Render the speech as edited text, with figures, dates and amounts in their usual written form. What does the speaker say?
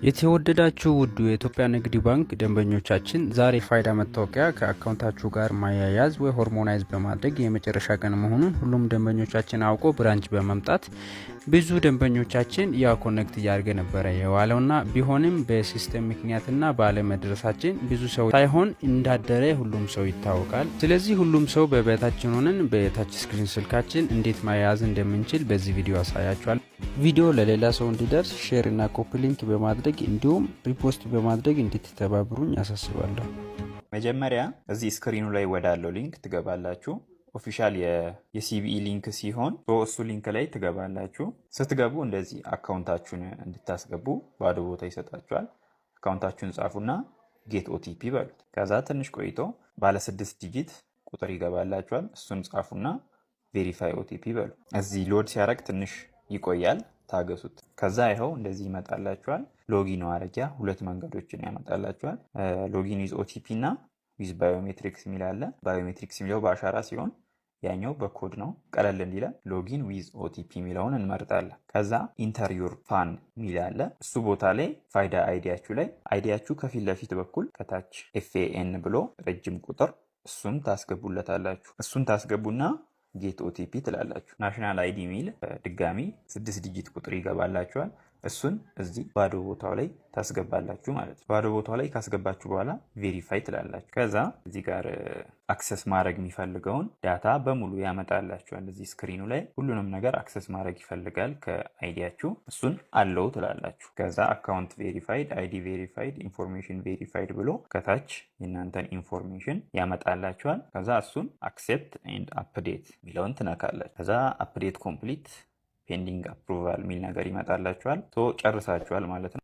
የተወደዳችሁ ውዱ የኢትዮጵያ ንግድ ባንክ ደንበኞቻችን ዛሬ ፋይዳ መታወቂያ ከአካውንታችሁ ጋር ማያያዝ ወይ ሆርሞናይዝ በማድረግ የመጨረሻ ቀን መሆኑን ሁሉም ደንበኞቻችን አውቆ ብራንች በመምጣት ብዙ ደንበኞቻችን ያ ኮኔክት እያደረገ ነበረ የዋለውና ቢሆንም በሲስተም ምክንያትና ባለመድረሳችን ብዙ ሰው ሳይሆን እንዳደረ ሁሉም ሰው ይታወቃል። ስለዚህ ሁሉም ሰው በቤታችን ሆነን በታች ስክሪን ስልካችን እንዴት ማያያዝ እንደምንችል በዚህ ቪዲዮ አሳያችኋል። ቪዲዮ ለሌላ ሰው እንዲደርስ ሼር እና ኮፒ ሊንክ በማድረግ እንዲሁም ሪፖስት በማድረግ እንድትተባበሩኝ አሳስባለሁ። መጀመሪያ እዚህ ስክሪኑ ላይ ወዳለው ሊንክ ትገባላችሁ። ኦፊሻል የሲቢኢ ሊንክ ሲሆን እሱ ሊንክ ላይ ትገባላችሁ። ስትገቡ እንደዚህ አካውንታችሁን እንድታስገቡ ባዶ ቦታ ይሰጣችኋል። አካውንታችሁን ጻፉና ጌት ኦቲፒ በሉት። ከዛ ትንሽ ቆይቶ ባለ 6 ዲጂት ቁጥር ይገባላችኋል። እሱን ጻፉና ቬሪፋይ ኦቲፒ በሉ። እዚህ ሎድ ሲያደርግ ትንሽ ይቆያል፣ ታገሱት። ከዛ ይኸው እንደዚህ ይመጣላችኋል። ሎጊን ማድረጊያ 2 መንገዶችን ያመጣላችኋል። ሎጊን ዊዝ ኦቲፒ እና ዊዝ ባዮሜትሪክስ የሚል አለ። ባዮሜትሪክስ የሚለው በአሻራ ሲሆን ያኛው በኮድ ነው። ቀለል እንዲለን ሎጊን ዊዝ ኦቲፒ የሚለውን እንመርጣለን። ከዛ ኢንተር ዩር ፋን የሚል አለ። እሱ ቦታ ላይ ፋይዳ አይዲያችሁ ላይ አይዲያችሁ ከፊት ለፊት በኩል ከታች ኤፍኤን ብሎ ረጅም ቁጥር እሱን ታስገቡለታላችሁ። እሱን ታስገቡና ጌት ኦቲፒ ትላላችሁ። ናሽናል አይዲ ሚል ድጋሚ 6 ዲጂት ቁጥር ይገባላችኋል። እሱን እዚህ ባዶ ቦታው ላይ ታስገባላችሁ ማለት ነው። ባዶ ቦታው ላይ ካስገባችሁ በኋላ ቬሪፋይ ትላላችሁ። ከዛ እዚህ ጋር አክሰስ ማድረግ የሚፈልገውን ዳታ በሙሉ ያመጣላችኋል። እዚህ ስክሪኑ ላይ ሁሉንም ነገር አክሰስ ማድረግ ይፈልጋል ከአይዲያችሁ። እሱን አለው ትላላችሁ። ከዛ አካውንት ቬሪፋይድ፣ አይዲ ቬሪፋይድ፣ ኢንፎርሜሽን ቬሪፋይድ ብሎ ከታች የእናንተን ኢንፎርሜሽን ያመጣላችኋል። ከዛ እሱን አክሴፕት ኤንድ አፕዴት የሚለውን ትነካላችሁ። ከዛ አፕዴት ኮምፕሊት ፔንዲንግ አፕሩቫል የሚል ነገር ይመጣላችኋል። ጨርሳችኋል ማለት ነው።